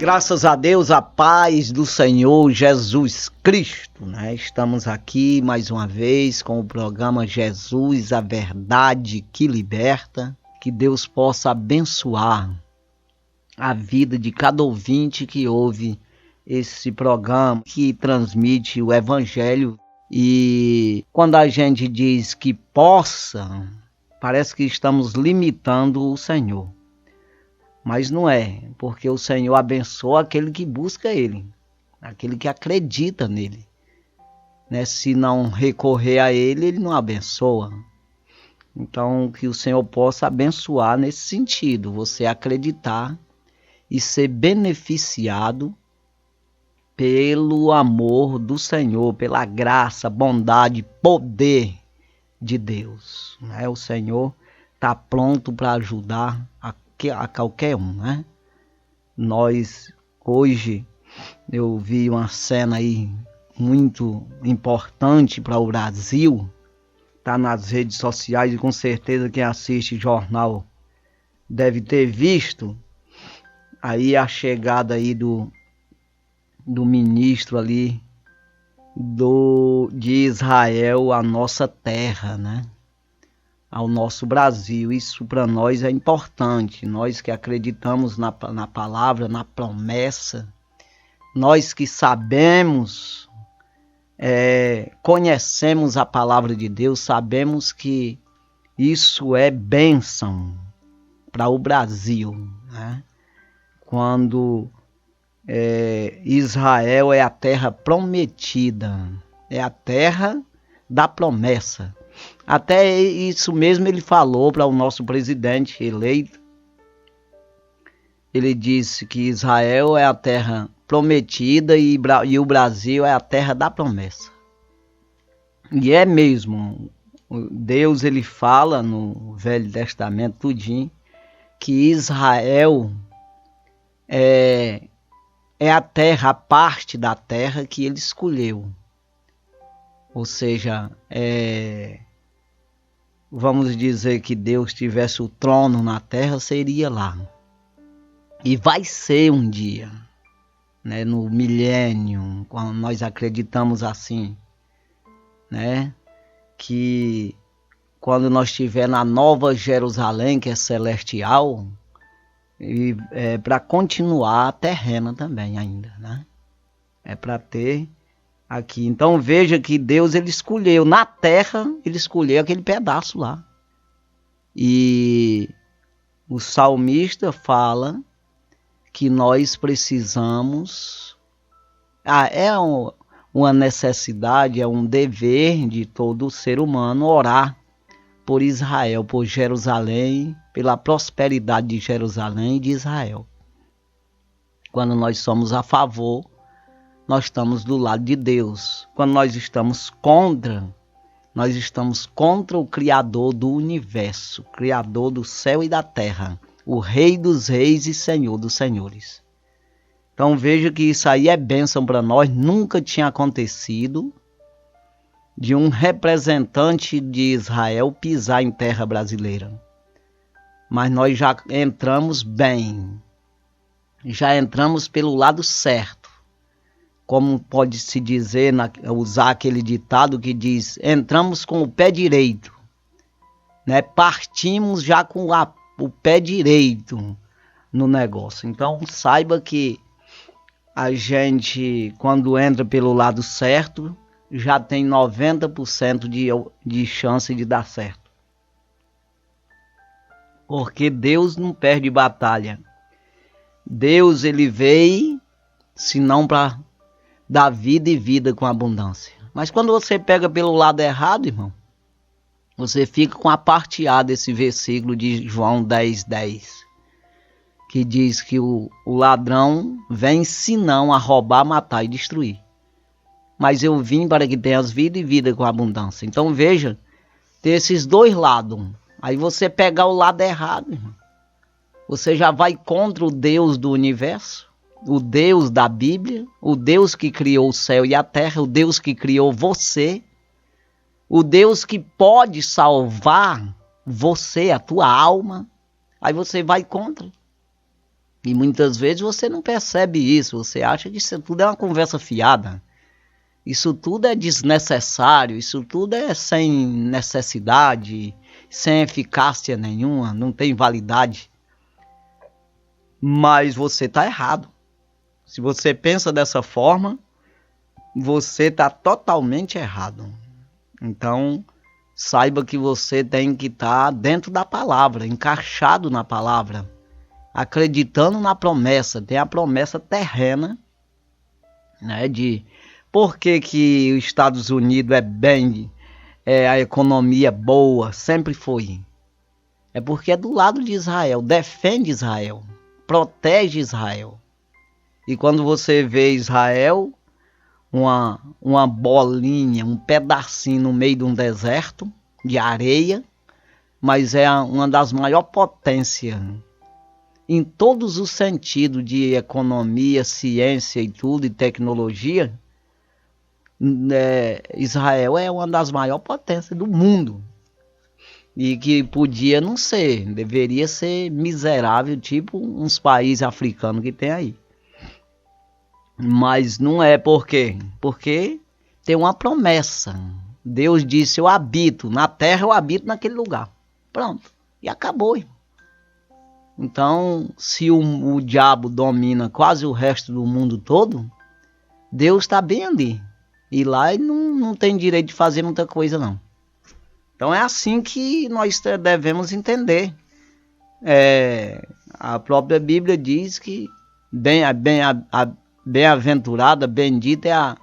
Graças a Deus, a paz do Senhor Jesus Cristo, né? Estamos aqui mais uma vez com o programa Jesus, a Verdade que Liberta. Que Deus possa abençoar a vida de cada ouvinte que ouve esse programa, que transmite o Evangelho. E quando a gente diz que possa, parece que estamos limitando o Senhor. Mas não é, porque o Senhor abençoa aquele que busca Ele, aquele que acredita nele. Né? Se não recorrer a Ele, Ele não abençoa. Então, que o Senhor possa abençoar nesse sentido, você acreditar e ser beneficiado pelo amor do Senhor, pela graça, bondade, poder de Deus. Né? O Senhor está pronto para ajudar a qualquer um, né? Hoje, eu vi uma cena aí muito importante para o Brasil, tá nas redes sociais e com certeza quem assiste jornal deve ter visto, aí a chegada aí do ministro ali de Israel à nossa terra, né? Ao nosso Brasil. Isso para nós é importante, nós que acreditamos na palavra, na promessa, nós que sabemos, conhecemos a palavra de Deus, sabemos que isso é bênção para o Brasil, né? Quando Israel é a terra prometida, é a terra da promessa. Até isso mesmo ele falou para o nosso presidente eleito. Ele disse que Israel é a terra prometida e o Brasil é a terra da promessa. E é mesmo. Deus ele fala no Velho Testamento tudinho que Israel é a terra, a parte da terra que ele escolheu. Ou seja, vamos dizer que Deus tivesse o trono na terra, seria lá. E vai ser um dia, né, no milênio, quando nós acreditamos assim, né, que quando nós estiver na Nova Jerusalém, que é celestial, e para continuar a terrena também ainda, né? É para ter aqui. Então veja que Deus ele escolheu na terra, ele escolheu aquele pedaço lá. E o salmista fala que nós precisamos, uma necessidade, é um dever de todo ser humano orar por Israel, por Jerusalém, pela prosperidade de Jerusalém e de Israel. Quando nós somos a favor, nós estamos do lado de Deus. Quando nós estamos contra o Criador do universo, Criador do céu e da terra, o Rei dos reis e Senhor dos senhores. Então veja que isso aí é bênção para nós, nunca tinha acontecido de um representante de Israel pisar em terra brasileira. Mas nós já entramos bem, já entramos pelo lado certo. Como pode se dizer, usar aquele ditado que diz, entramos com o pé direito, né? Partimos já com o pé direito no negócio. Então saiba que a gente, quando entra pelo lado certo, já tem 90% de chance de dar certo. Porque Deus não perde batalha. Deus ele veio, senão para dar vida e vida com abundância. Mas quando você pega pelo lado errado, irmão, você fica com a parte A desse versículo de João 10:10, que diz que o ladrão vem senão a roubar, matar e destruir. Mas eu vim para que tenhas vida e vida com abundância. Então veja, tem esses dois lados. Aí você pegar o lado errado, irmão, você já vai contra o Deus do universo, o Deus da Bíblia, o Deus que criou o céu e a terra, o Deus que criou você, o Deus que pode salvar você, a tua alma. Aí você vai contra. E muitas vezes você não percebe isso, você acha que isso tudo é uma conversa fiada. Isso tudo é desnecessário, isso tudo é sem necessidade, sem eficácia nenhuma, não tem validade. Mas você está errado. Se você pensa dessa forma, você está totalmente errado. Então, saiba que você tem que estar dentro da palavra, encaixado na palavra, acreditando na promessa. Tem a promessa terrena, né, de por que que os Estados Unidos a economia boa, sempre foi. É porque é do lado de Israel, defende Israel, protege Israel. E quando você vê Israel, uma bolinha, um pedacinho no meio de um deserto de areia, mas é uma das maiores potências em todos os sentidos de economia, ciência e tudo, e tecnologia. Israel é uma das maiores potências do mundo. E que podia não ser, deveria ser miserável, tipo uns países africanos que tem aí. Mas não é. Por quê? Porque tem uma promessa. Deus disse: eu habito na terra, eu habito naquele lugar. Pronto. E acabou. Então, se o diabo domina quase o resto do mundo todo, Deus está bem ali. E lá ele não tem direito de fazer muita coisa, não. Então é assim que nós devemos entender. A própria Bíblia diz que bem-aventurada, bendita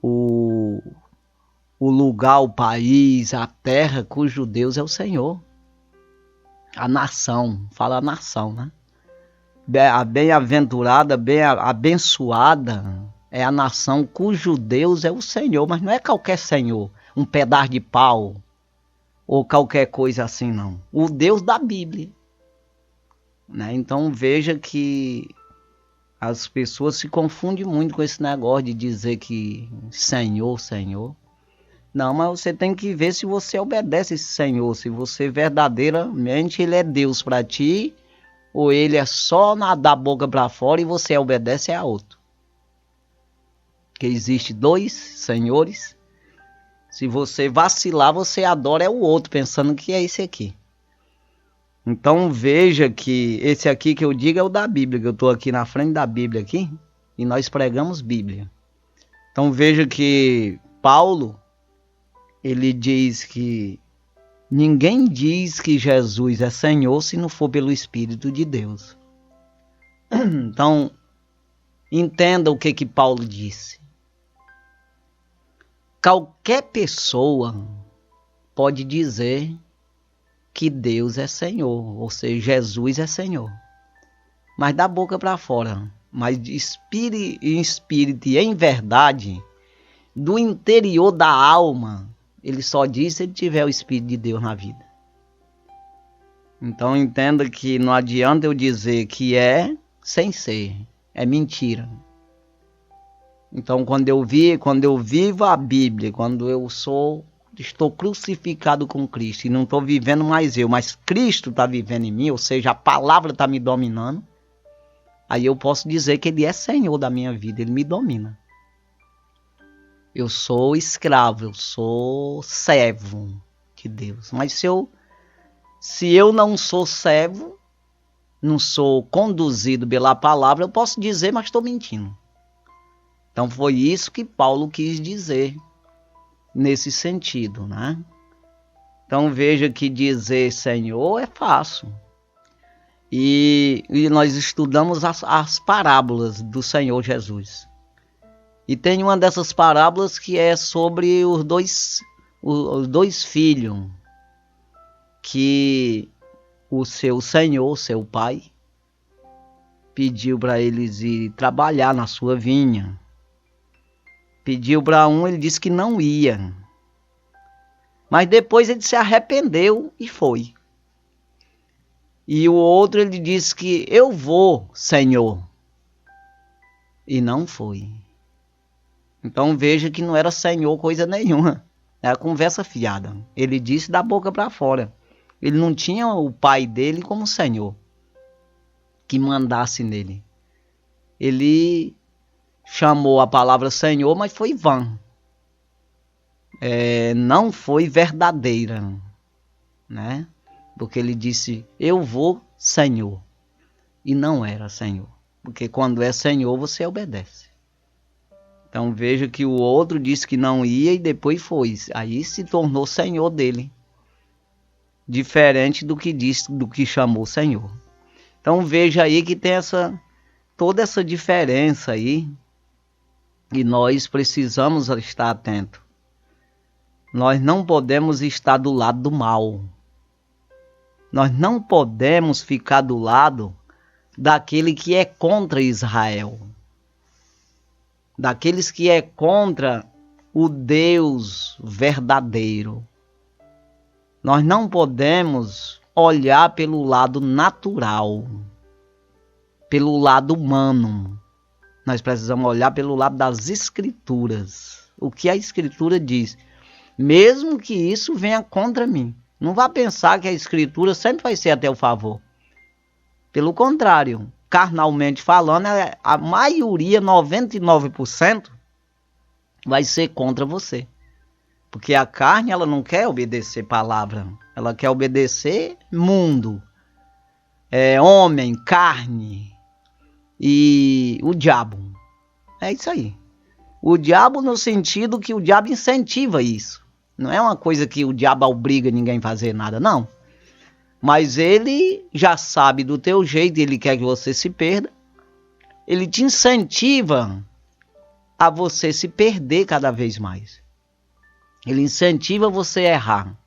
o lugar, o país, a terra cujo Deus é o Senhor. A nação, fala a nação, né? A bem-aventurada, abençoada é a nação cujo Deus é o Senhor, mas não é qualquer Senhor, um pedaço de pau ou qualquer coisa assim, não. O Deus da Bíblia. Né? Então veja que as pessoas se confundem muito com esse negócio de dizer que Senhor, Senhor. Não, mas você tem que ver se você obedece esse Senhor, se você verdadeiramente ele é Deus para ti, ou ele é só da boca para fora e você obedece a outro. Que existe dois senhores. Se você vacilar, você adora o outro, pensando que é esse aqui. Então veja que esse aqui que eu digo é o da Bíblia, que eu estou aqui na frente da Bíblia aqui, e nós pregamos Bíblia. Então veja que Paulo, ele diz que ninguém diz que Jesus é Senhor se não for pelo Espírito de Deus. Então, entenda o que Paulo disse. Qualquer pessoa pode dizer que Deus é Senhor, ou seja, Jesus é Senhor. Mas da boca para fora, mas de em espírito e em verdade, do interior da alma, ele só diz se ele tiver o Espírito de Deus na vida. Então entenda que não adianta eu dizer que é sem ser, é mentira. Então quando eu vivo a Bíblia, quando estou crucificado com Cristo e não estou vivendo mais eu, mas Cristo está vivendo em mim, ou seja, a palavra está me dominando, aí eu posso dizer que ele é Senhor da minha vida, ele me domina. Eu sou escravo, eu sou servo de Deus. Mas se eu não sou servo, não sou conduzido pela palavra, eu posso dizer, mas estou mentindo. Então foi isso que Paulo quis dizer nesse sentido, né? Então veja que dizer Senhor é fácil. E nós estudamos as parábolas do Senhor Jesus. E tem uma dessas parábolas que é sobre os dois filhos que o seu senhor, seu pai, pediu para eles ir trabalhar na sua vinha. Pediu para um, ele disse que não ia. Mas depois ele se arrependeu e foi. E o outro ele disse que eu vou, Senhor. E não foi. Então veja que não era Senhor coisa nenhuma. Era conversa fiada. Ele disse da boca para fora. Ele não tinha o pai dele como Senhor. que mandasse nele. Ele chamou a palavra Senhor, mas foi vã. Não foi verdadeira, né? Porque ele disse, eu vou, Senhor. E não era Senhor. Porque quando é Senhor, você obedece. Então veja que o outro disse que não ia e depois foi. Aí se tornou Senhor dele. Diferente do que disse, do que chamou Senhor. Então veja aí que tem toda essa diferença aí. E nós precisamos estar atentos. Nós não podemos estar do lado do mal. Nós não podemos ficar do lado daquele que é contra Israel. Daqueles que é contra o Deus verdadeiro. Nós não podemos olhar pelo lado natural, pelo lado humano. Nós precisamos olhar pelo lado das Escrituras. O que a Escritura diz. Mesmo que isso venha contra mim. Não vá pensar que a Escritura sempre vai ser a teu favor. Pelo contrário, carnalmente falando, a maioria, 99%, vai ser contra você. Porque a carne, ela não quer obedecer palavra. Ela quer obedecer mundo. Homem, carne e o diabo. É isso aí. O diabo no sentido que o diabo incentiva isso. Não é uma coisa que o diabo obriga ninguém a fazer nada, não. Mas ele já sabe do teu jeito, ele quer que você se perda. Ele te incentiva a você se perder cada vez mais. Ele incentiva você a errar.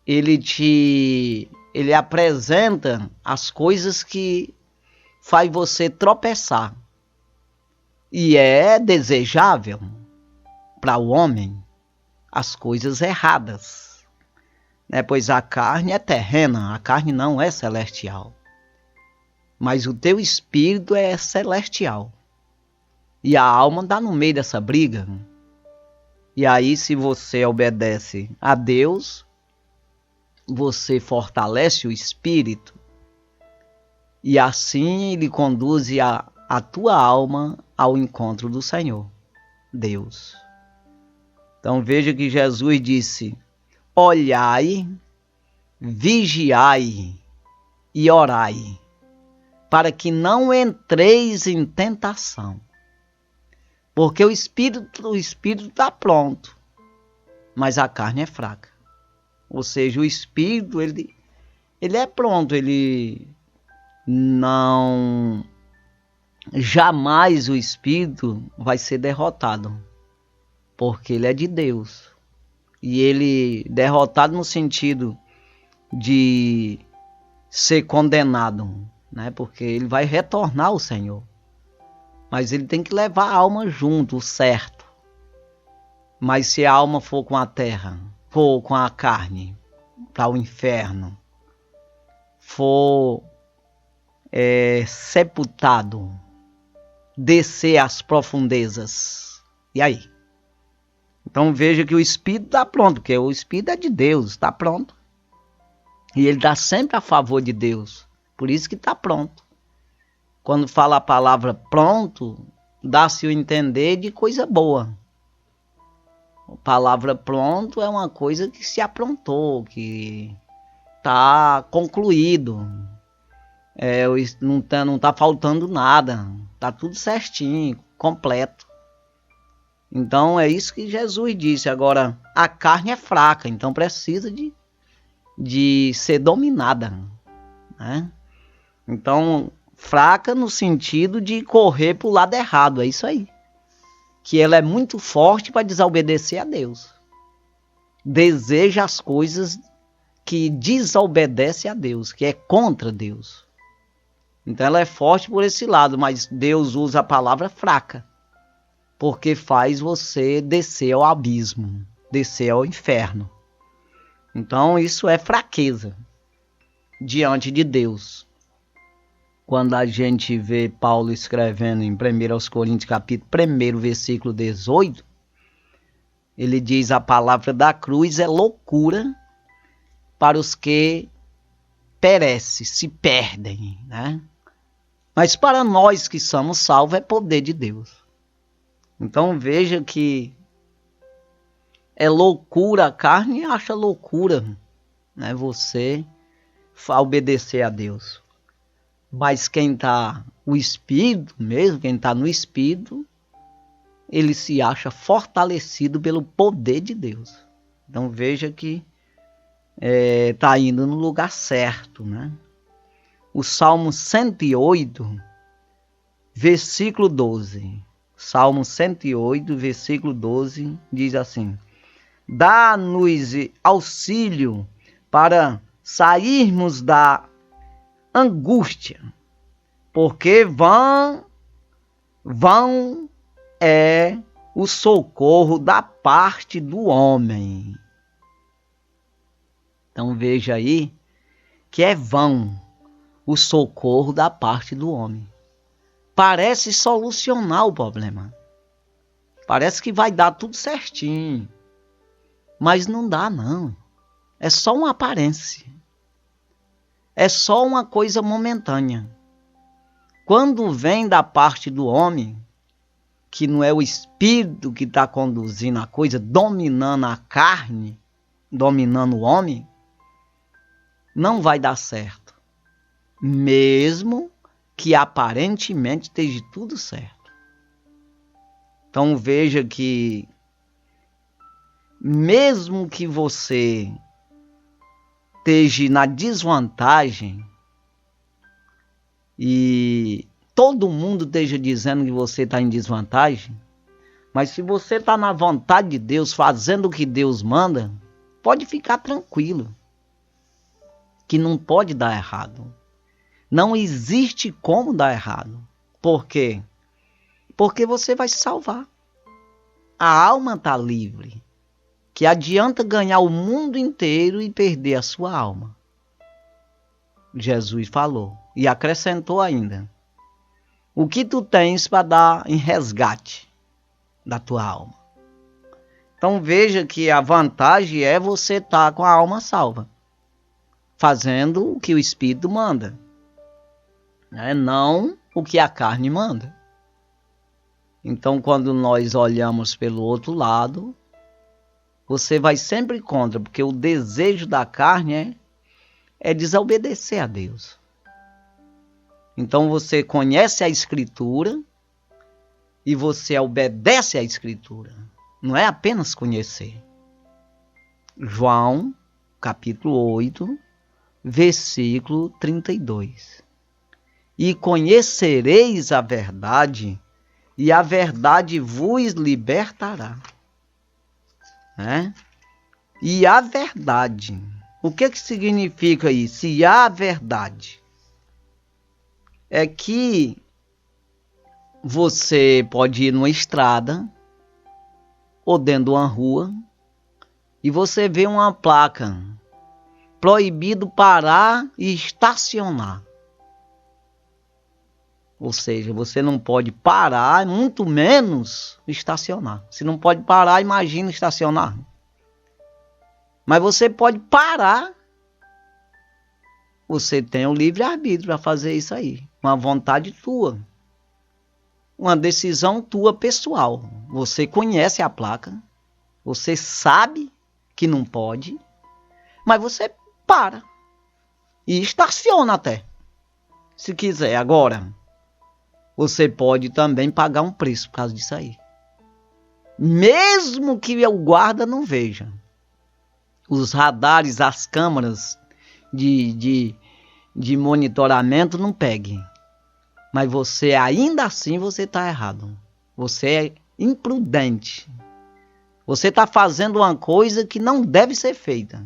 Ele apresenta as coisas que faz você tropeçar. E é desejável para o homem as coisas erradas. Pois a carne é terrena, a carne não é celestial. Mas o teu espírito é celestial. E a alma está no meio dessa briga. E aí, se você obedece a Deus, você fortalece o espírito. E assim ele conduz a tua alma ao encontro do Senhor, Deus. Então veja que Jesus disse, olhai, vigiai e orai, para que não entreis em tentação. Porque o espírito está pronto, mas a carne é fraca. Ou seja, o espírito, ele é pronto, ele não... Jamais o espírito vai ser derrotado, porque ele é de Deus. E ele derrotado no sentido de ser condenado, né? Porque ele vai retornar ao Senhor. Mas ele tem que levar a alma junto, o certo. Mas se a alma for com a terra, for com a carne, para o inferno, for sepultado, descer às profundezas, e aí? Então veja que o Espírito está pronto, porque o Espírito é de Deus, está pronto. E ele está sempre a favor de Deus, por isso que está pronto. Quando fala a palavra pronto, dá-se o entender de coisa boa. A palavra pronto é uma coisa que se aprontou, que está concluído. Não tá faltando nada, está tudo certinho, completo. Então é isso que Jesus disse. Agora, a carne é fraca, então precisa de ser dominada, né? Então, fraca no sentido de correr para o lado errado, é isso aí. Que ela é muito forte para desobedecer a Deus. Deseja as coisas que desobedece a Deus, que é contra Deus. Então ela é forte por esse lado, mas Deus usa a palavra fraca, porque faz você descer ao abismo, descer ao inferno. Então isso é fraqueza diante de Deus. Quando a gente vê Paulo escrevendo em 1 Coríntios capítulo 1, versículo 18, ele diz: a palavra da cruz é loucura para os que perecem, se perdem, né? Mas para nós que somos salvos é poder de Deus. Então veja que é loucura, a carne acha loucura, né? Você obedecer a Deus. Mas quem está o Espírito mesmo, quem está no Espírito, ele se acha fortalecido pelo poder de Deus. Então veja que está indo no lugar certo, né? O Salmo 108, versículo 12. Salmo 108, versículo 12, diz assim: dá-nos auxílio para sairmos da angústia, porque vão é o socorro da parte do homem. Então veja aí que é vão o socorro da parte do homem. Parece solucionar o problema. Parece que vai dar tudo certinho. Mas não dá, não. É só uma aparência. É só uma coisa momentânea. Quando vem da parte do homem, que não é o espírito que está conduzindo a coisa, dominando a carne, dominando o homem, não vai dar certo. Mesmo que aparentemente esteja tudo certo. Então veja que mesmo que você esteja na desvantagem e todo mundo esteja dizendo que você está em desvantagem, mas se você está na vontade de Deus, fazendo o que Deus manda, pode ficar tranquilo, que não pode dar errado. Não existe como dar errado. Por quê? Porque você vai se salvar. A alma está livre. Que adianta ganhar o mundo inteiro e perder a sua alma. Jesus falou e acrescentou ainda: o que tu tens para dar em resgate da tua alma? Então veja que a vantagem é você estar com a alma salva, fazendo o que o Espírito manda, não o que a carne manda. Então quando nós olhamos pelo outro lado, você vai sempre contra, porque o desejo da carne é desobedecer a Deus. Então você conhece a Escritura e você obedece à Escritura. Não é apenas conhecer. João, capítulo 8, versículo 32. E conhecereis a verdade, e a verdade vos libertará. E a verdade, o que significa isso? Se há verdade, é que você pode ir numa estrada ou dentro de uma rua e você vê uma placa: proibido parar e estacionar. Ou seja, você não pode parar, muito menos estacionar. Se não pode parar, imagina estacionar. Mas você pode parar. Você tem o livre-arbítrio para fazer isso aí. Uma vontade tua. Uma decisão tua pessoal. Você conhece a placa. Você sabe que não pode. Mas você para. E estaciona até. Se quiser. Agora, você pode também pagar um preço por causa disso aí. Mesmo que o guarda não veja. Os radares, as câmeras de monitoramento não peguem. Mas você, ainda assim, você está errado. Você é imprudente. Você está fazendo uma coisa que não deve ser feita.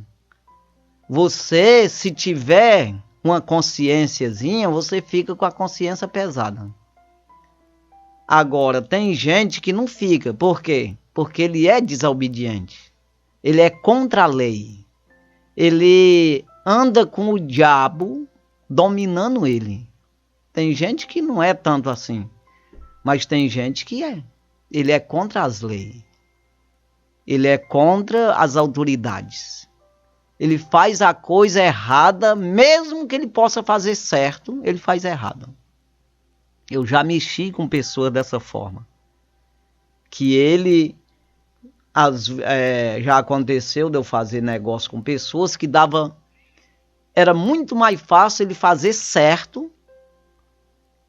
Você, se tiver uma consciênciazinha, você fica com a consciência pesada. Agora, tem gente que não fica. Por quê? Porque ele é desobediente. Ele é contra a lei. Ele anda com o diabo dominando ele. Tem gente que não é tanto assim. Mas tem gente que é. Ele é contra as leis. Ele é contra as autoridades. Ele faz a coisa errada, mesmo que ele possa fazer certo, ele faz errado. Eu já mexi com pessoas dessa forma. Que ele... já aconteceu de eu fazer negócio com pessoas que era muito mais fácil ele fazer certo,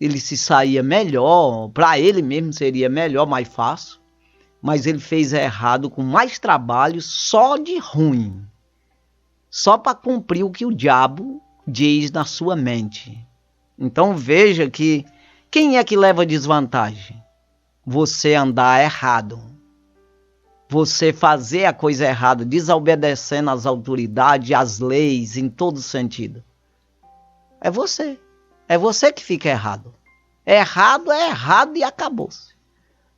ele se saía melhor, para ele mesmo seria melhor, mais fácil, mas ele fez errado com mais trabalho, só de ruim, só para cumprir o que o diabo diz na sua mente. Então veja que quem é que leva desvantagem? Você andar errado. Você fazer a coisa errada, desobedecendo às autoridades, às leis, em todo sentido. É você. É você que fica errado. Errado é errado e acabou-se.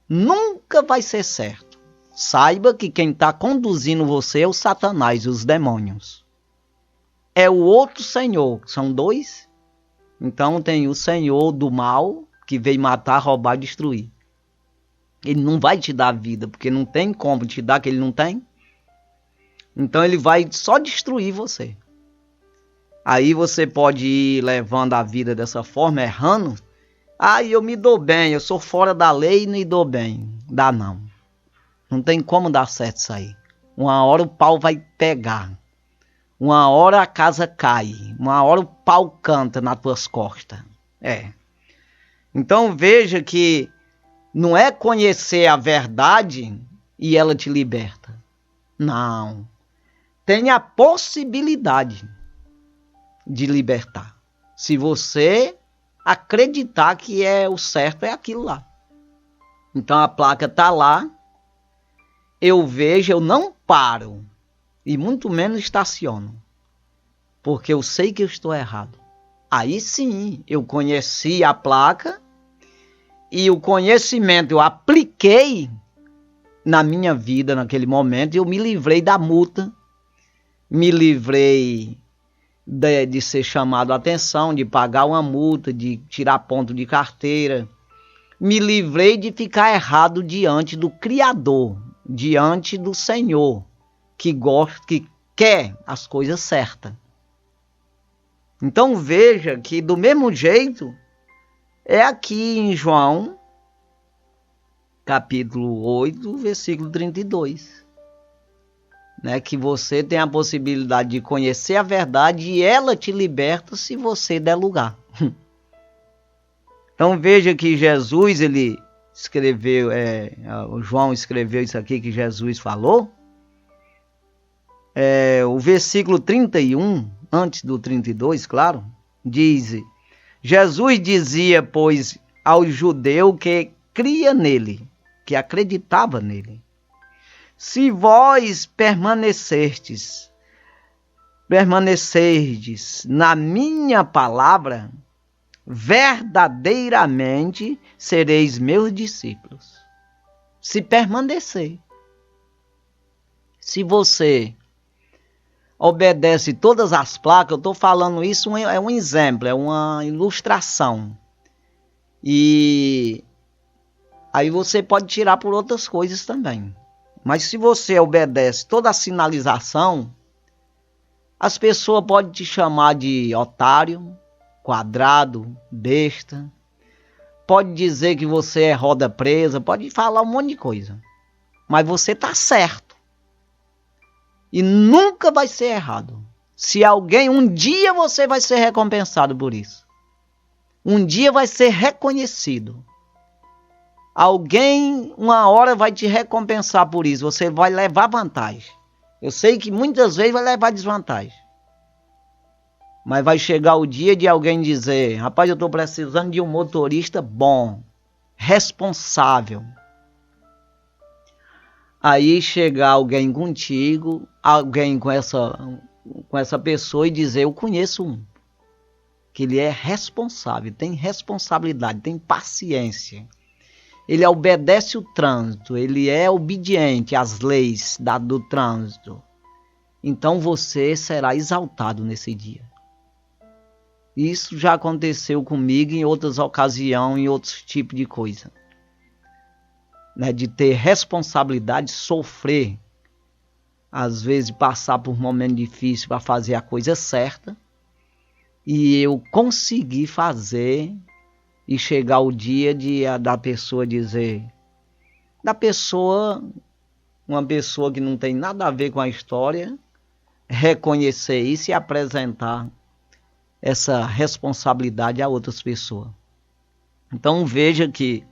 Nunca vai ser certo. Saiba que quem está conduzindo você é o Satanás, os demônios. É o outro senhor, são dois. Então tem o senhor do mal, que veio matar, roubar e destruir. Ele não vai te dar vida, porque não tem como te dar que ele não tem. Então ele vai só destruir você. Aí você pode ir levando a vida dessa forma, errando. Eu me dou bem, eu sou fora da lei e me dou bem. Dá não. Não tem como dar certo isso aí. Uma hora o pau vai pegar. Uma hora a casa cai. Uma hora o pau canta nas tuas costas. Então veja que não é conhecer a verdade e ela te liberta. Não. Tem a possibilidade de libertar. Se você acreditar que é o certo, é aquilo lá. Então a placa está lá. Eu vejo, eu não paro. E muito menos estaciono. Porque eu sei que eu estou errado. Aí sim, eu conheci a placa. E o conhecimento eu apliquei na minha vida naquele momento. E eu me livrei da multa. Me livrei de ser chamado a atenção, de pagar uma multa, de tirar ponto de carteira. Me livrei de ficar errado diante do Criador, diante do Senhor, que gosta, que quer as coisas certas. Então veja que do mesmo jeito, é aqui em João, capítulo 8, versículo 32. Que você tem a possibilidade de conhecer a verdade e ela te liberta se você der lugar. Então veja que Jesus, ele escreveu, o João escreveu isso aqui que Jesus falou. O versículo 31, antes do 32, claro, diz: Jesus dizia, pois, ao judeu que cria nele, que acreditava nele: se vós permanecerdes na minha palavra, verdadeiramente sereis meus discípulos. Se permanecer. Se você obedece todas as placas, eu estou falando isso, é um exemplo, é uma ilustração. E aí você pode tirar por outras coisas também. Mas se você obedece toda a sinalização, as pessoas podem te chamar de otário, quadrado, besta. Pode dizer que você é roda presa, pode falar um monte de coisa. Mas você está certo. E nunca vai ser errado. Se alguém, um dia você vai ser recompensado por isso. Um dia vai ser reconhecido. Alguém, uma hora, vai te recompensar por isso. Você vai levar vantagem. Eu sei que muitas vezes vai levar desvantagem. Mas vai chegar o dia de alguém dizer: rapaz, eu estou precisando de um motorista bom, responsável. Aí chegar alguém contigo, alguém com essa pessoa e dizer: eu conheço um. Que ele é responsável, tem responsabilidade, tem paciência. Ele obedece o trânsito, ele é obediente às leis do trânsito. Então você será exaltado nesse dia. Isso já aconteceu comigo em outras ocasiões, em outros tipos de coisa. De ter responsabilidade, sofrer às vezes passar por um momento difícil para fazer a coisa certa, e eu consegui fazer e chegar o dia da pessoa dizer, uma pessoa que não tem nada a ver com a história, reconhecer isso e apresentar essa responsabilidade a outras pessoas. Então veja que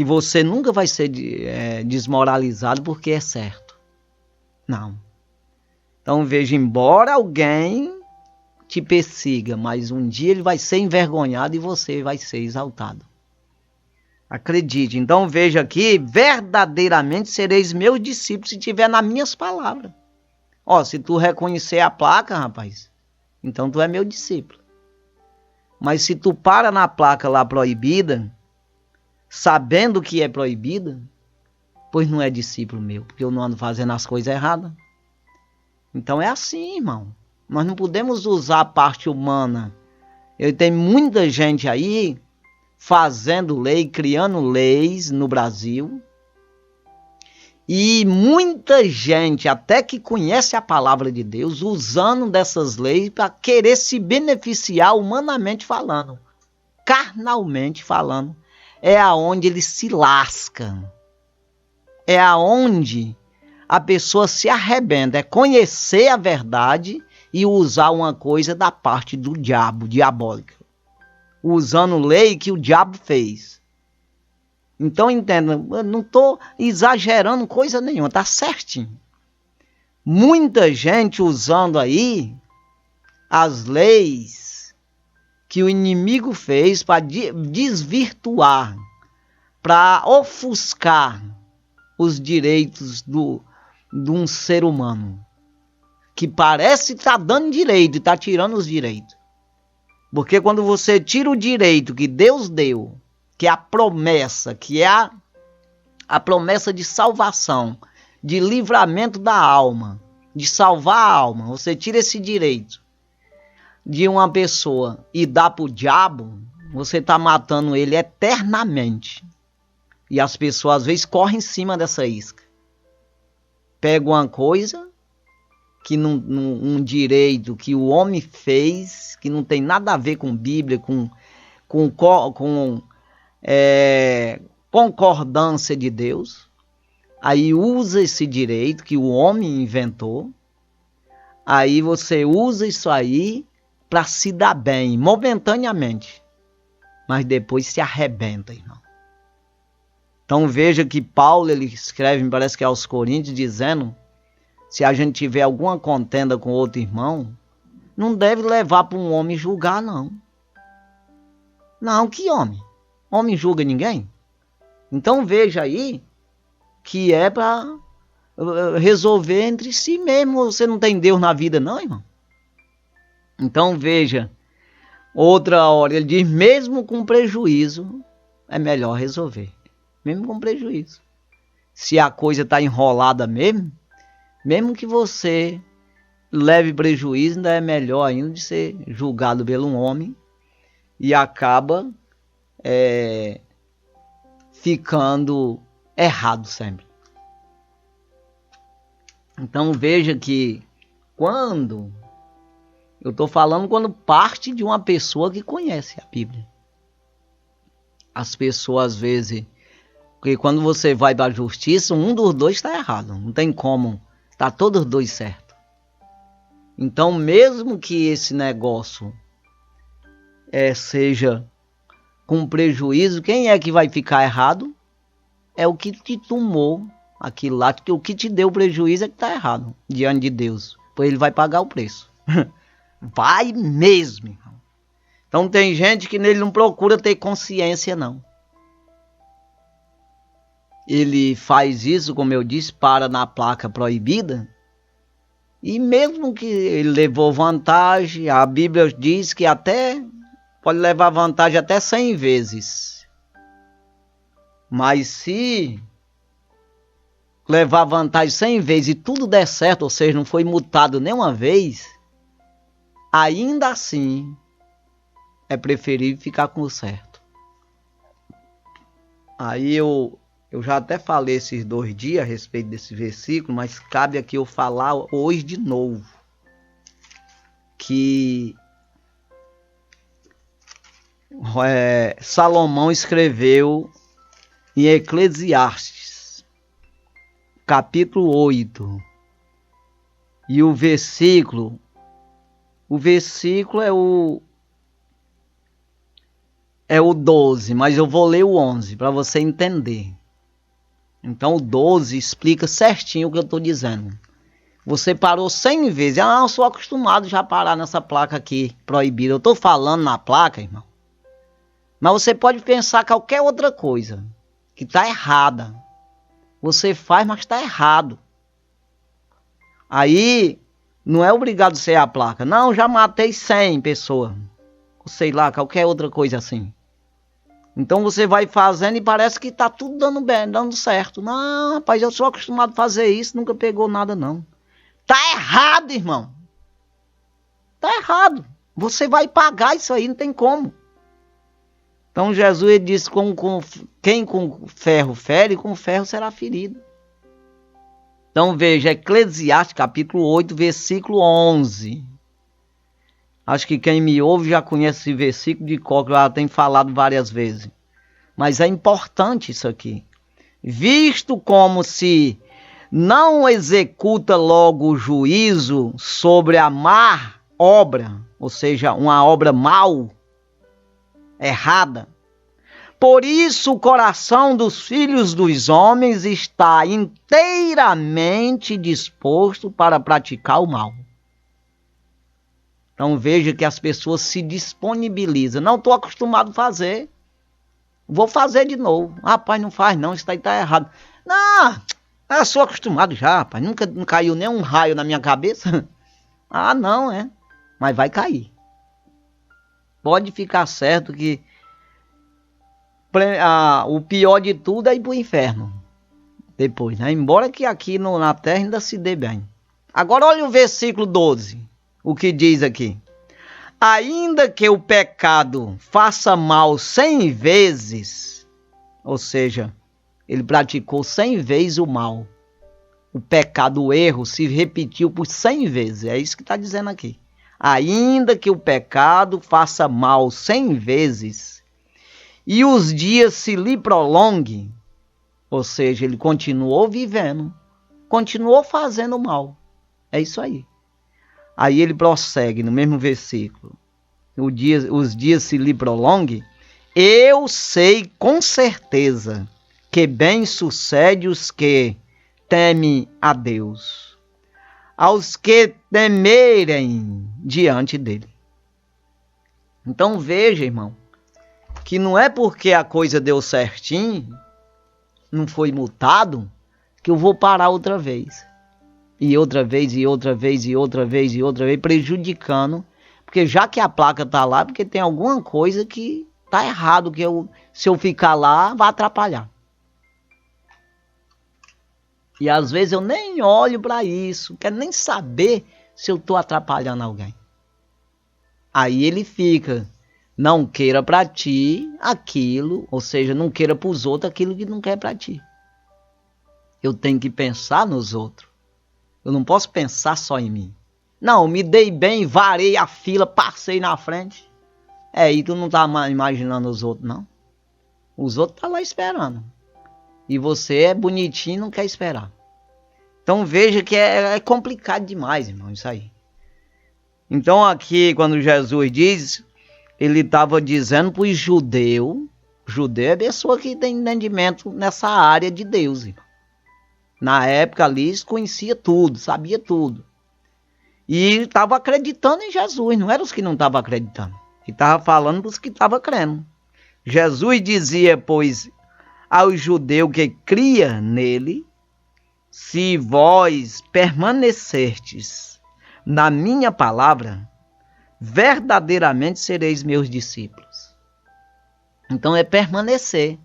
você nunca vai ser desmoralizado porque é certo. Não. Então veja, embora alguém te persiga, mas um dia ele vai ser envergonhado e você vai ser exaltado. Acredite. Então veja aqui, verdadeiramente sereis meus discípulos se tiver nas minhas palavras. Ó, se tu reconhecer a placa, rapaz, então tu é meu discípulo. Mas se tu para na placa lá proibida, sabendo que é proibida, pois não é discípulo meu, porque eu não ando fazendo as coisas erradas. Então é assim, irmão. Nós não podemos usar a parte humana. Tem muita gente aí fazendo lei, criando leis no Brasil. E muita gente, até que conhece a palavra de Deus, usando dessas leis para querer se beneficiar humanamente falando. Carnalmente falando. É aonde eles se lascam. É aonde a pessoa se arrebenta. É conhecer a verdade e usar uma coisa da parte do diabo, diabólica. Usando lei que o diabo fez. Então entenda, eu não estou exagerando coisa nenhuma, está certinho. Muita gente usando aí as leis que o inimigo fez para desvirtuar, para ofuscar os direitos de um ser humano. Que parece estar dando direito e está tirando os direitos. Porque quando você tira o direito que Deus deu, que é a promessa, que é a promessa de salvação, de livramento da alma, de salvar a alma, você tira esse direito de uma pessoa e dá para o diabo, você está matando ele eternamente. E as pessoas às vezes correm em cima dessa isca. Pegam uma coisa que um direito que o homem fez, que não tem nada a ver com Bíblia, com concordância de Deus, aí usa esse direito que o homem inventou, aí você usa isso aí para se dar bem, momentaneamente, mas depois se arrebenta, irmão. Então veja que Paulo, ele escreve, me parece que é aos Coríntios, dizendo, se a gente tiver alguma contenda com outro irmão, não deve levar para um homem julgar, não. Não, que homem? Homem julga ninguém? Então veja aí que é para resolver entre si mesmo. Você não tem Deus na vida não, irmão? Então veja, outra hora ele diz, mesmo com prejuízo, é melhor resolver. Mesmo com prejuízo. Se a coisa está enrolada mesmo que você leve prejuízo, ainda é melhor ainda de ser julgado por um homem e acaba ficando errado sempre. Então veja que quando eu estou falando, quando parte de uma pessoa que conhece a Bíblia. As pessoas às vezes, porque quando você vai para a justiça, um dos dois está errado, não tem como, está todos dois certos. Então mesmo que esse negócio seja com prejuízo, quem é que vai ficar errado? É o que te tomou aquilo lá, que o que te deu prejuízo é que está errado diante de Deus, pois ele vai pagar o preço. Vai mesmo, irmão. Então tem gente que nele não procura ter consciência, não. Ele faz isso, como eu disse, para na placa proibida, e mesmo que ele levou vantagem, a Bíblia diz que até pode levar vantagem até 100 vezes. Mas se levar vantagem 100 vezes e tudo der certo, ou seja, não foi multado nenhuma vez, ainda assim é preferível ficar com o certo. Aí eu Eu já até falei esses 2 dias a respeito desse versículo, mas cabe aqui eu falar hoje de novo. Que Salomão escreveu em Eclesiastes, capítulo 8. E o versículo é o 12, mas eu vou ler o 11 para você entender. Então o 12 explica certinho o que eu estou dizendo. Você parou 100 vezes. Eu sou acostumado já a parar nessa placa aqui, proibida. Eu estou falando na placa, irmão. Mas você pode pensar qualquer outra coisa que está errada. Você faz, mas está errado. Aí, não é obrigado a ser a placa. Não, já matei 100 pessoas. Ou sei lá, qualquer outra coisa assim. Então você vai fazendo e parece que está tudo dando bem, dando certo. Não, rapaz, eu sou acostumado a fazer isso, nunca pegou nada não. Tá errado, irmão. Tá errado. Você vai pagar isso aí, não tem como. Então Jesus ele disse, quem com ferro fere, com ferro será ferido. Então veja, Eclesiastes capítulo 8, versículo 11. Acho que quem me ouve já conhece esse versículo de cor, que eu já tenho falado várias vezes. Mas é importante isso aqui. Visto como se não executa logo o juízo sobre a má obra, ou seja, uma obra mal, errada. Por isso o coração dos filhos dos homens está inteiramente disposto para praticar o mal. Então veja que as pessoas se disponibilizam. Não estou acostumado a fazer. Vou fazer de novo. Rapaz, não faz não, isso aí está errado. Não, eu sou acostumado já, rapaz. Nunca não caiu nenhum raio na minha cabeça. Ah, não, é. Mas vai cair. Pode ficar certo que o pior de tudo é ir para o inferno. Depois, né? Embora que aqui na terra ainda se dê bem. Agora olha o versículo 12. O que diz aqui? Ainda que o pecado faça mal 100 vezes, ou seja, ele praticou 100 vezes o mal. O pecado, o erro se repetiu por 100 vezes. É isso que está dizendo aqui. Ainda que o pecado faça mal 100 vezes e os dias se lhe prolonguem, ou seja, ele continuou vivendo, continuou fazendo mal. É isso aí. Aí ele prossegue no mesmo versículo. Os dias se lhe prolonguem. Eu sei com certeza que bem sucede os que temem a Deus, aos que temerem diante dele. Então veja, irmão, que não é porque a coisa deu certinho, não foi multado, que eu vou parar outra vez. E outra vez, e outra vez, e outra vez, e outra vez, prejudicando. Porque já que a placa está lá, porque tem alguma coisa que está errado, que se eu ficar lá, vai atrapalhar. E às vezes eu nem olho para isso, quero nem saber se eu estou atrapalhando alguém. Aí ele fica, não queira para ti aquilo, ou seja, não queira para os outros aquilo que não quer para ti. Eu tenho que pensar nos outros. Eu não posso pensar só em mim. Não, me dei bem, varei a fila, passei na frente. E tu não tá imaginando os outros, não. Os outros tá lá esperando. E você é bonitinho e não quer esperar. Então veja que é complicado demais, irmão, isso aí. Então aqui, quando Jesus diz, ele estava dizendo para os judeus. Judeu é a pessoa que tem entendimento nessa área de Deus, irmão. Na época ali, conhecia tudo, sabia tudo. E estava acreditando em Jesus, não eram os que não estavam acreditando. Ele estava falando para os que estavam crendo. Jesus dizia, pois, aos judeus que cria nele, se vós permanecerdes na minha palavra, verdadeiramente sereis meus discípulos. Então é permanecer.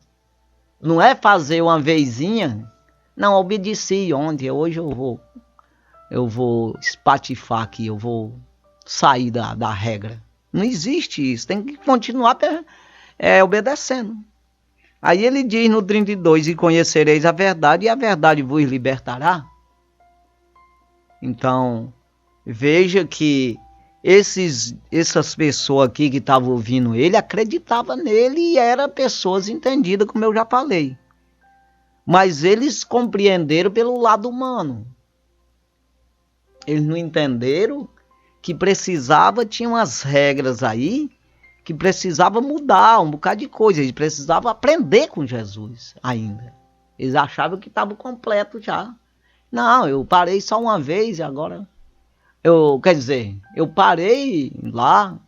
Não é fazer uma vezinha. Não, obedeci ontem, hoje eu vou espatifar aqui, eu vou sair da regra. Não existe isso, tem que continuar obedecendo. Aí ele diz no 32, e conhecereis a verdade, e a verdade vos libertará. Então, veja que essas pessoas aqui que estavam ouvindo ele, acreditavam nele e eram pessoas entendidas, como eu já falei. Mas eles compreenderam pelo lado humano. Eles não entenderam que precisava, tinha umas regras aí, que precisava mudar um bocado de coisa. Eles precisavam aprender com Jesus ainda. Eles achavam que estava completo já. Não, eu parei só uma vez e agora... Quer dizer, eu parei lá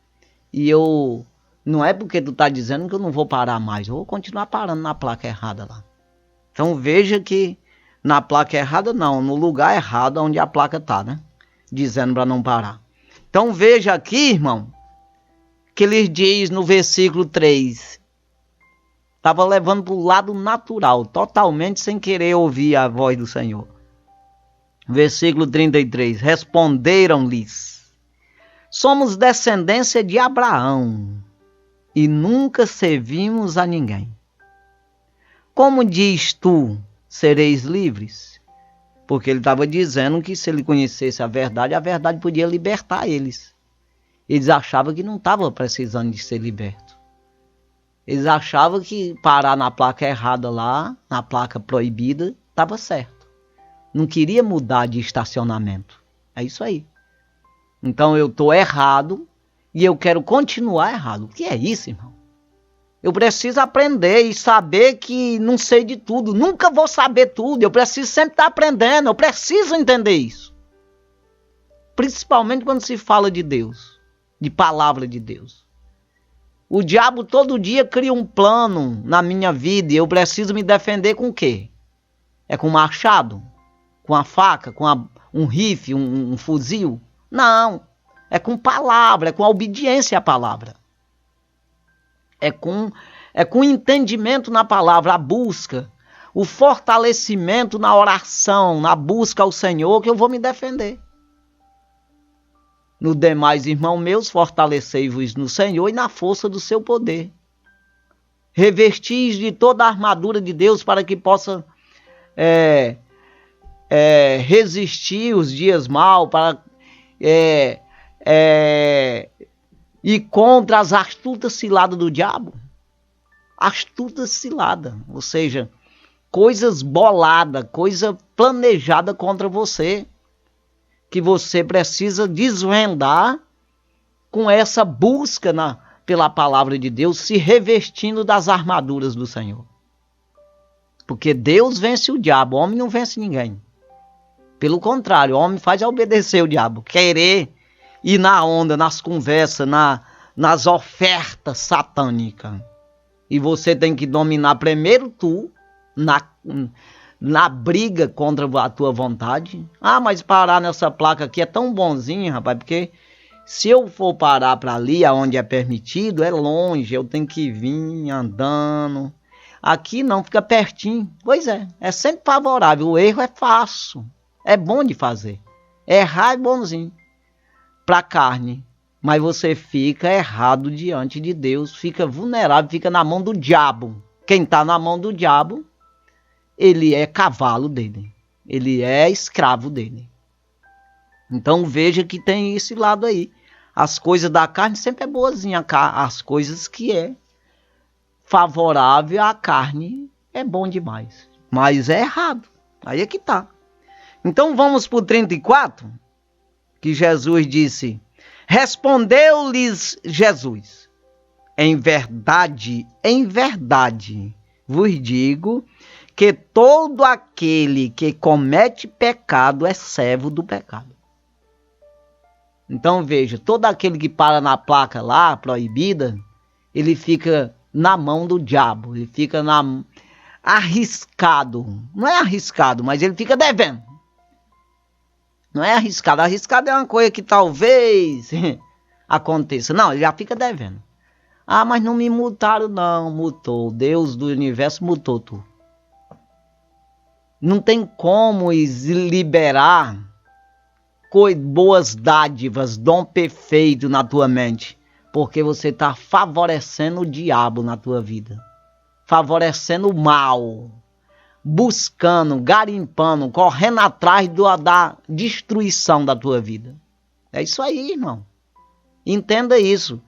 e eu... Não é porque tu tá dizendo que eu não vou parar mais. Eu vou continuar parando na placa errada lá. Então veja que na placa errada não, no lugar errado onde a placa tá, né? Dizendo para não parar. Então veja aqui, irmão, que ele diz no versículo 3. Estava levando para o lado natural, totalmente sem querer ouvir a voz do Senhor. Versículo 33. Responderam-lhes: somos descendência de Abraão e nunca servimos a ninguém. Como diz tu, sereis livres? Porque ele estava dizendo que se ele conhecesse a verdade podia libertar eles. Eles achavam que não estava precisando de ser liberto. Eles achavam que parar na placa errada lá, na placa proibida, estava certo. Não queria mudar de estacionamento. É isso aí. Então eu estou errado e eu quero continuar errado. O que é isso, irmão? Eu preciso aprender e saber que não sei de tudo. Nunca vou saber tudo. Eu preciso sempre estar aprendendo. Eu preciso entender isso. Principalmente quando se fala de Deus, de palavra de Deus. O diabo todo dia cria um plano na minha vida e eu preciso me defender com o quê? É com machado? Com a faca? Com um rifle? Um fuzil? Não. É com palavra, é com a obediência à palavra. É com entendimento na palavra, a busca, o fortalecimento na oração, na busca ao Senhor, que eu vou me defender. No demais, irmão meus, fortalecei-vos no Senhor e na força do seu poder. Revestis de toda a armadura de Deus para que possa resistir os dias maus, para e contra as astutas ciladas do diabo. Astutas ciladas, ou seja, coisas boladas, coisa planejada contra você, que você precisa desvendar com essa busca pela palavra de Deus, se revestindo das armaduras do Senhor. Porque Deus vence o diabo, o homem não vence ninguém. Pelo contrário, o homem faz obedecer o diabo, querer ir na onda, nas conversas, nas ofertas satânicas. E você tem que dominar primeiro tu, na briga contra a tua vontade. Ah, mas parar nessa placa aqui é tão bonzinho, rapaz, porque se eu for parar para ali, aonde é permitido, é longe, eu tenho que vir andando. Aqui não, fica pertinho. Pois é sempre favorável. O erro é fácil, é bom de fazer. Errar é bonzinho para a carne, mas você fica errado diante de Deus, fica vulnerável, fica na mão do diabo. Quem está na mão do diabo, ele é cavalo dele, ele é escravo dele. Então veja que tem esse lado aí. As coisas da carne sempre é boazinha, as coisas que é favorável à carne é bom demais, mas é errado. Aí é que tá. Então vamos para o 34, que Jesus disse: respondeu-lhes Jesus: em verdade vos digo que todo aquele que comete pecado é servo do pecado. Então veja, todo aquele que para na placa lá, proibida, ele fica na mão do diabo, ele fica arriscado. Não é arriscado, mas ele fica devendo. Não é arriscado. Arriscado é uma coisa que talvez aconteça. Não, ele já fica devendo. Ah, mas não me multaram, não. Multou. Deus do universo multou tu. Não tem como liberar boas dádivas, dom perfeito na tua mente, porque você está favorecendo o diabo na tua vida. favorecendo o mal, buscando, garimpando, correndo atrás da destruição da tua vida. É isso aí, irmão. Entenda isso.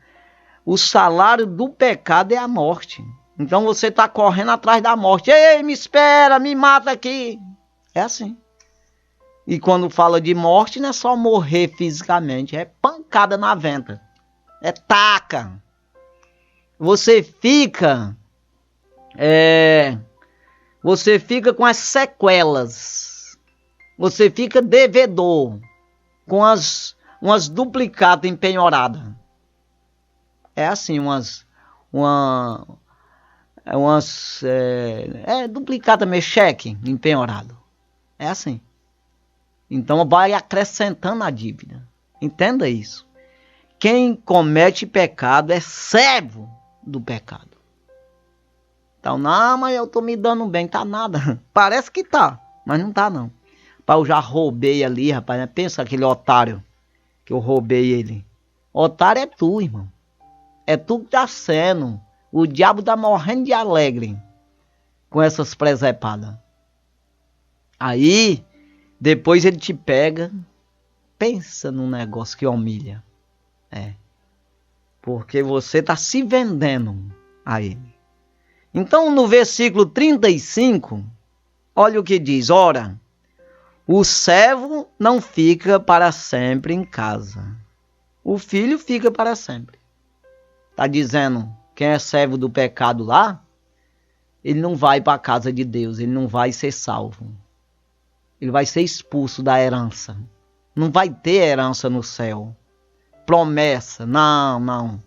O salário do pecado é a morte. Então você está correndo atrás da morte. Ei, me espera, me mata aqui. É assim. E quando fala de morte, não é só morrer fisicamente, é pancada na venta. É taca. Você fica com as sequelas. Você fica devedor com umas duplicatas empenhoradas. É assim, duplicata mesmo, cheque empenhorado. É assim. Então vai acrescentando a dívida. Entenda isso. Quem comete pecado é servo do pecado. Então, não, mas eu tô me dando bem, tá nada. Parece que tá, mas não tá não. Pai, eu já roubei ali, rapaz, né? Pensa aquele otário que eu roubei ele. Otário é tu, irmão. É tu que tá sendo. O diabo tá morrendo de alegre com essas presepadas. Aí, depois ele te pega. Pensa num negócio que humilha. Porque você tá se vendendo a ele. Então, no versículo 35, olha o que diz. Ora, o servo não fica para sempre em casa. O filho fica para sempre. Está dizendo, quem é servo do pecado lá, ele não vai para a casa de Deus, ele não vai ser salvo. Ele vai ser expulso da herança. Não vai ter herança no céu. Promessa, não.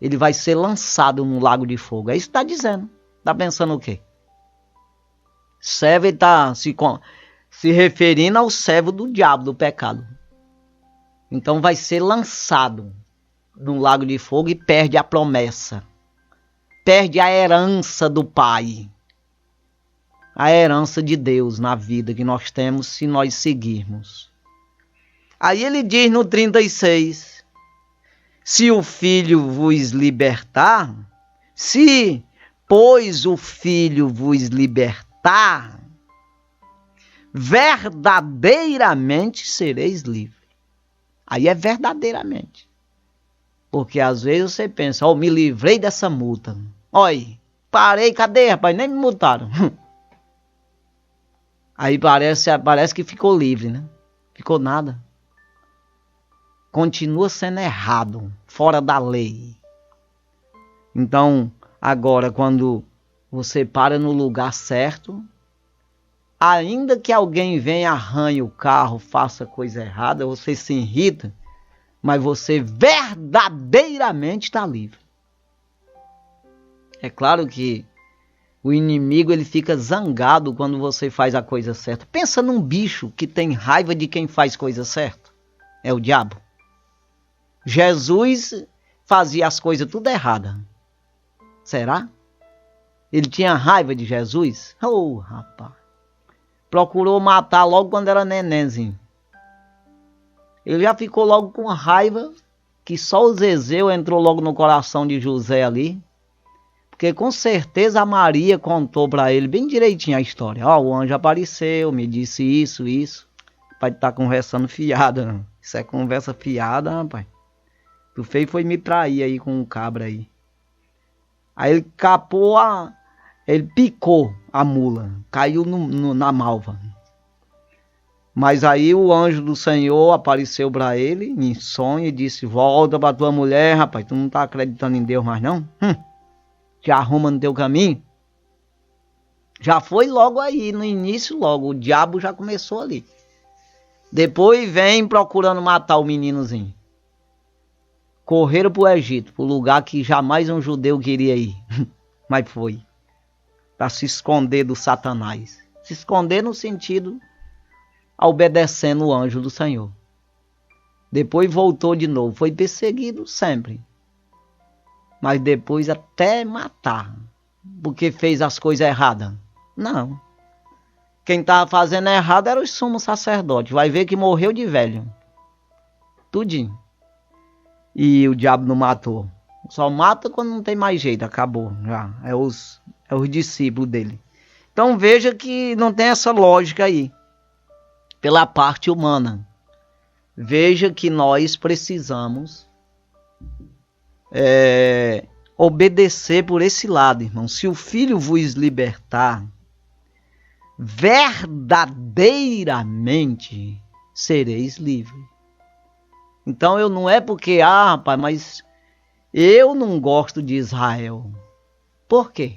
Ele vai ser lançado no lago de fogo. É isso que está dizendo. Está pensando o quê? Servo está se referindo ao servo do diabo, do pecado. Então vai ser lançado no lago de fogo e perde a promessa. Perde a herança do Pai. A herança de Deus na vida que nós temos se nós seguirmos. Aí ele diz no 36, se o Filho vos libertar, se, pois, o Filho vos libertar, verdadeiramente sereis livres. Aí é verdadeiramente. Porque às vezes você pensa, me livrei dessa multa. Olha, parei, cadê, rapaz? Nem me multaram. Aí parece que ficou livre, né? Ficou nada. Continua sendo errado, fora da lei. Então, agora, quando você para no lugar certo, ainda que alguém venha, arranhe o carro, faça coisa errada, você se irrita, mas você verdadeiramente está livre. É claro que o inimigo ele fica zangado quando você faz a coisa certa. Pensa num bicho que tem raiva de quem faz coisa certa. É o diabo. Jesus fazia as coisas tudo errada. Será? Ele tinha raiva de Jesus? Oh, rapaz. Procurou matar logo quando era nenenzinho. Ele já ficou logo com raiva que só o Zezéu entrou logo no coração de José ali. Porque com certeza a Maria contou para ele bem direitinho a história. O anjo apareceu, me disse isso. Pai, tá conversando fiada. Isso é conversa fiada, rapaz. Tu fez foi me trair aí com um cabra aí. Aí ele ele picou a mula. Caiu na malva. Mas aí o anjo do Senhor apareceu para ele em sonho e disse, volta para tua mulher, rapaz. Tu não tá acreditando em Deus mais não? Te arruma no teu caminho. Já foi logo aí, no início logo. O diabo já começou ali. Depois vem procurando matar o meninozinho. Correram para o Egito, para o lugar que jamais um judeu queria ir. Mas foi. Para se esconder do Satanás. Se esconder no sentido obedecendo o anjo do Senhor. Depois voltou de novo. Foi perseguido sempre. Mas depois até matar. Porque fez as coisas erradas. Não. Quem estava fazendo errado era o sumo sacerdote. Vai ver que morreu de velho. Tudinho. E o diabo não matou. Só mata quando não tem mais jeito. Acabou. Já. É É os discípulos dele. Então veja que não tem essa lógica aí, pela parte humana. Veja que nós precisamos obedecer por esse lado, irmão. Se o Filho vos libertar, verdadeiramente sereis livres. Então eu não é porque, rapaz, mas eu não gosto de Israel. Por quê?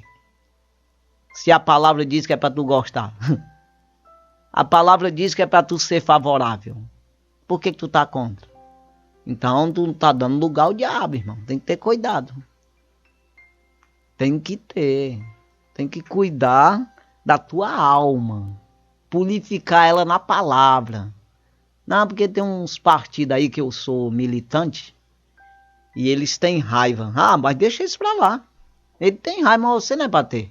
Se a palavra diz que é para tu gostar. A palavra diz que é para tu ser favorável. Por que tu tá contra? Então tu tá dando lugar ao diabo, irmão. Tem que ter cuidado. Tem que cuidar da tua alma. Purificar ela na palavra. Não, porque tem uns partidos aí que eu sou militante e eles têm raiva. Ah, mas deixa isso pra lá. Ele tem raiva, mas você não é pra ter.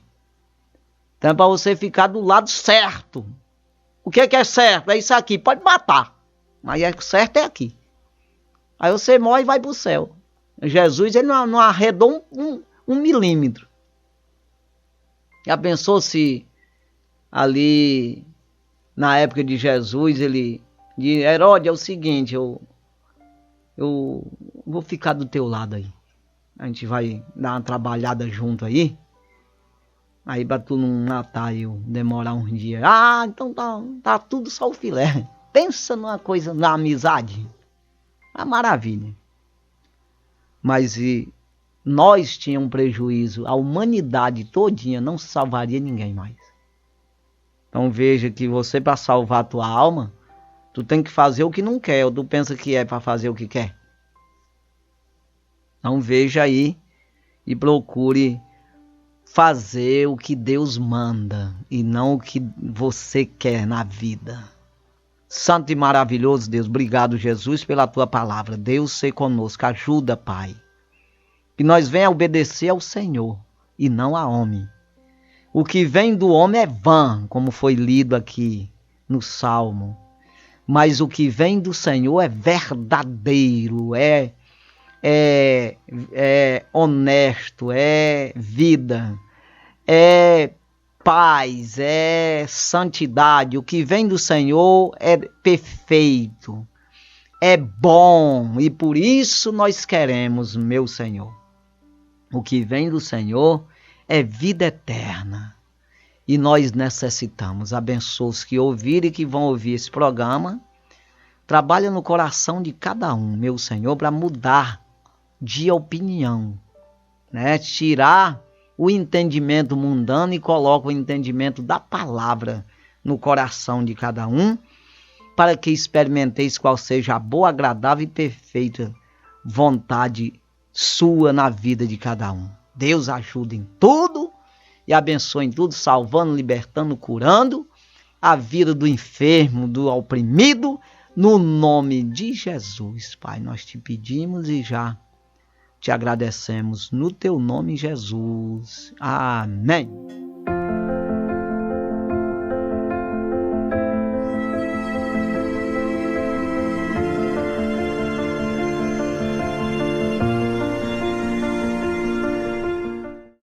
Então é pra você ficar do lado certo. O que é certo? É isso aqui, pode matar. Mas é certo é aqui. Aí você morre e vai pro céu. Jesus, ele não arredou um milímetro. Já pensou se ali, na época de Jesus, ele... De Herodes, é o seguinte, eu vou ficar do teu lado aí. A gente vai dar uma trabalhada junto aí. Aí pra tu não matar eu, demorar uns dias. Ah, então tá tudo só o filé. Pensa numa coisa, na amizade. É maravilha. Mas nós tínhamos um prejuízo. A humanidade todinha não salvaria ninguém mais. Então veja que você, para salvar a tua alma, tu tem que fazer o que não quer, ou tu pensa que é para fazer o que quer? Então veja aí e procure fazer o que Deus manda e não o que você quer na vida. Santo e maravilhoso Deus, obrigado Jesus pela tua palavra. Deus seja conosco, ajuda, Pai. Que nós venha obedecer ao Senhor e não a homem. O que vem do homem é vã, como foi lido aqui no Salmo. Mas o que vem do Senhor é verdadeiro, é honesto, é vida, é paz, é santidade. O que vem do Senhor é perfeito, é bom, e por isso nós queremos, meu Senhor. O que vem do Senhor é vida eterna. E nós necessitamos. Abençoa os que ouvirem e que vão ouvir esse programa. Trabalha no coração de cada um, meu Senhor, para mudar de opinião, né? Tirar o entendimento mundano e coloca o entendimento da palavra no coração de cada um, para que experimenteis qual seja a boa, agradável e perfeita vontade sua na vida de cada um. Deus ajuda em tudo e abençoe em tudo, salvando, libertando, curando a vida do enfermo, do oprimido, no nome de Jesus, Pai. Nós te pedimos e já te agradecemos no teu nome, Jesus. Amém.